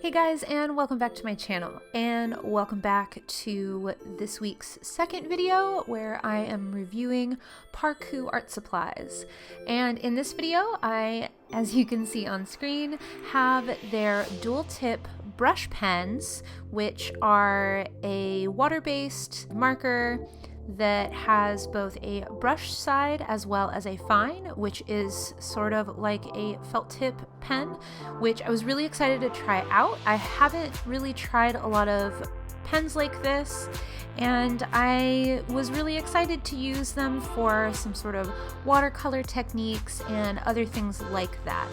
Hey guys, and welcome back to my channel, and welcome back to this week's second video where I am reviewing PARKOO art supplies. And in this video, I, as you can see on screen, have their dual tip brush pens, which are a water-based marker that has both a brush side as well as a fine, which is sort of like a felt tip pen, which I was really excited to try out. I haven't really tried a lot of pens like this, and I was really excited to use them for some sort of watercolor techniques and other things like that.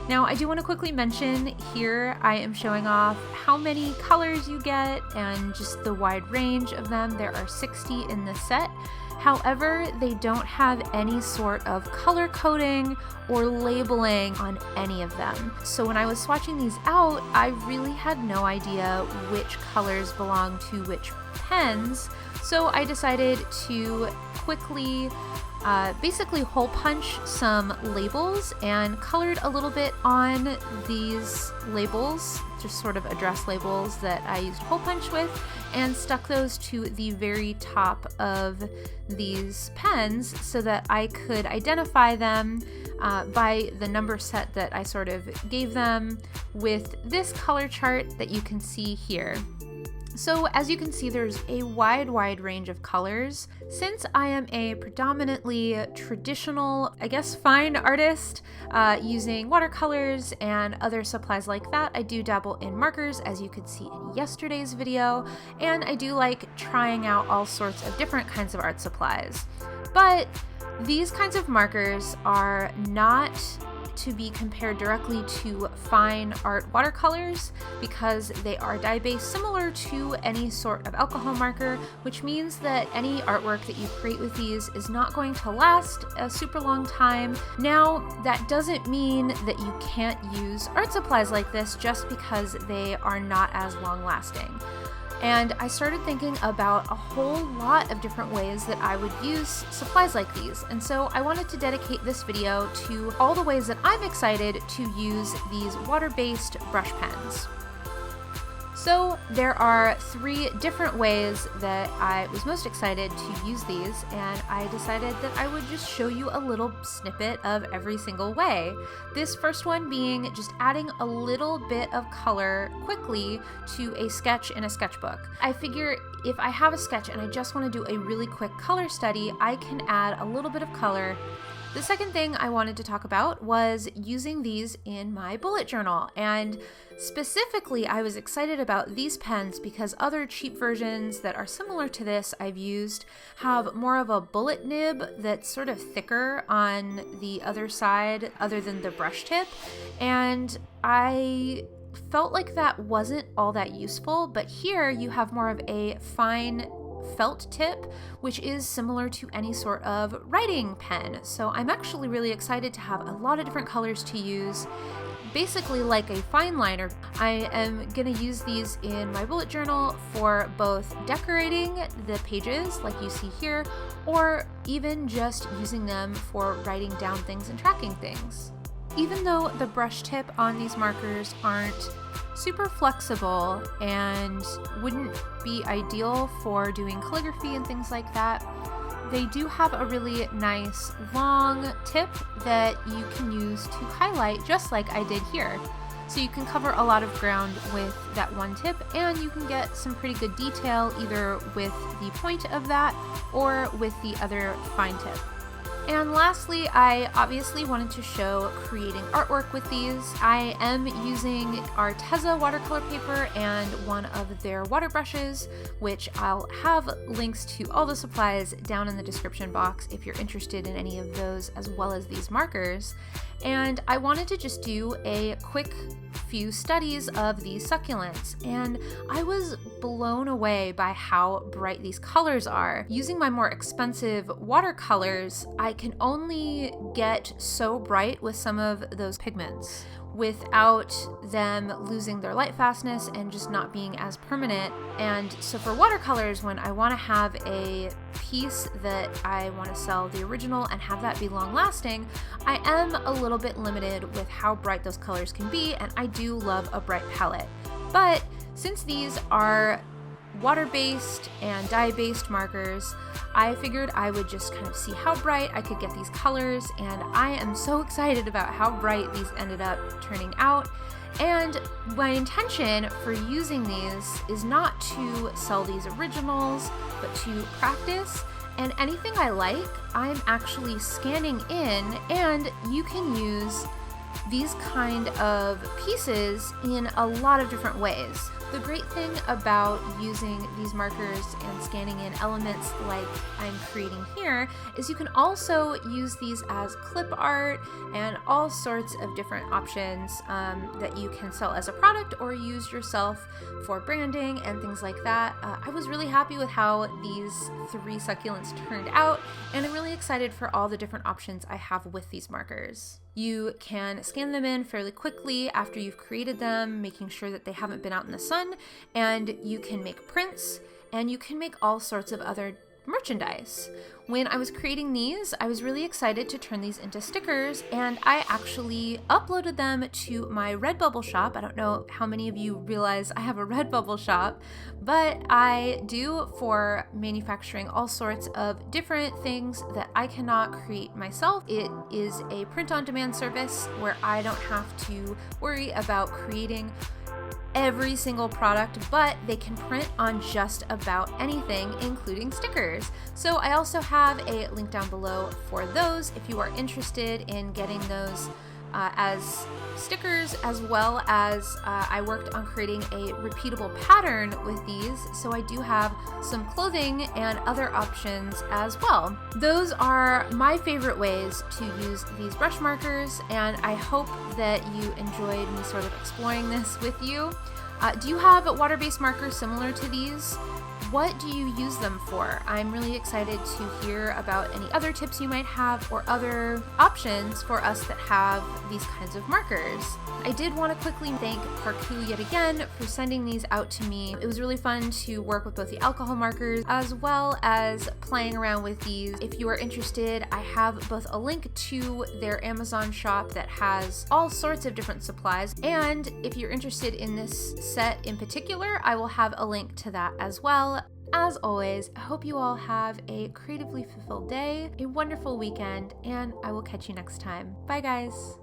Now, I do want to quickly mention here I am showing off how many colors you get and just the wide range of them. There are 60 in this set. However, they don't have any sort of color coding or labeling on any of them. So when I was swatching these out, I really had no idea which colors belong to which pens. So I decided to quickly basically hole punch some labels and colored a little bit on these labels, just sort of address labels that I used hole punch with, and stuck those to the very top of these pens so that I could identify them by the number set that I sort of gave them with this color chart that you can see here. So as you can see, there's a wide range of colors. Since I am a predominantly traditional, I guess, fine artist using watercolors and other supplies like that, I do dabble in markers, as you could see in yesterday's video, and I do like trying out all sorts of different kinds of art supplies. But these kinds of markers are not to be compared directly to fine art watercolors because they are dye-based, similar to any sort of alcohol marker, which means that any artwork that you create with these is not going to last a super long time. Now, that doesn't mean that you can't use art supplies like this just because they are not as long lasting. And I started thinking about a whole lot of different ways that I would use supplies like these. And so I wanted to dedicate this video to all the ways that I'm excited to use these water-based brush pens. So there are 3 different ways that I was most excited to use these, and I decided that I would just show you a little snippet of every single way. This first one being just adding a little bit of color quickly to a sketch in a sketchbook. I figure if I have a sketch and I just want to do a really quick color study, I can add a little bit of color. The second thing I wanted to talk about was using these in my bullet journal, and specifically I was excited about these pens because other cheap versions that are similar to this I've used have more of a bullet nib that's sort of thicker on the other side other than the brush tip, and I felt like that wasn't all that useful, but here you have more of a fine felt tip, which is similar to any sort of writing pen. So I'm actually really excited to have a lot of different colors to use, basically like a fine liner. I am going to use these in my bullet journal for both decorating the pages like you see here, or even just using them for writing down things and tracking things. Even though the brush tip on these markers aren't super flexible and wouldn't be ideal for doing calligraphy and things like that, they do have a really nice long tip that you can use to highlight, just like I did here. So you can cover a lot of ground with that one tip, and you can get some pretty good detail either with the point of that or with the other fine tip. And lastly, I obviously wanted to show creating artwork with these. I am using Arteza watercolor paper and one of their water brushes, which I'll have links to all the supplies down in the description box if you're interested in any of those, as well as these markers. And I wanted to just do a quick few studies of these succulents, and I was blown away by how bright these colors are. Using my more expensive watercolors, I can only get so bright with some of those pigments without them losing their light fastness and just not being as permanent. And so for watercolors, when I want to have a piece that I want to sell the original and have that be long lasting, I am a little bit limited with how bright those colors can be, and I do love a bright palette. But since these are water-based and dye-based markers, I figured I would just kind of see how bright I could get these colors, and I am so excited about how bright these ended up turning out. And my intention for using these is not to sell these originals, but to practice. And anything I like, I'm actually scanning in, and you can use these kind of pieces in a lot of different ways. The great thing about using these markers and scanning in elements like I'm creating here is you can also use these as clip art and all sorts of different options that you can sell as a product or use yourself for branding and things like that. I was really happy with how these 3 succulents turned out, and I'm really excited for all the different options I have with these markers. You can scan them in fairly quickly after you've created them, making sure that they haven't been out in the sun, and you can make prints, and you can make all sorts of other merchandise. When I was creating these, I was really excited to turn these into stickers, and I actually uploaded them to my Redbubble shop. I don't know how many of you realize I have a Redbubble shop, but I do for manufacturing all sorts of different things that I cannot create myself. It is a print-on-demand service where I don't have to worry about creating every single product, but they can print on just about anything, including stickers. So I also have a link down below for those if you are interested in getting those as stickers, as well as I worked on creating a repeatable pattern with these, so I do have some clothing and other options as well. Those are my favorite ways to use these brush markers, and I hope that you enjoyed me sort of exploring this with you. Do you have water-based markers similar to these? What do you use them for? I'm really excited to hear about any other tips you might have or other options for us that have these kinds of markers. I did want to quickly thank PARKOO yet again for sending these out to me. It was really fun to work with both the alcohol markers as well as playing around with these. If you are interested, I have both a link to their Amazon shop that has all sorts of different supplies, and if you're interested in this set in particular, I will have a link to that as well. As always, I hope you all have a creatively fulfilled day, a wonderful weekend, and I will catch you next time. Bye guys!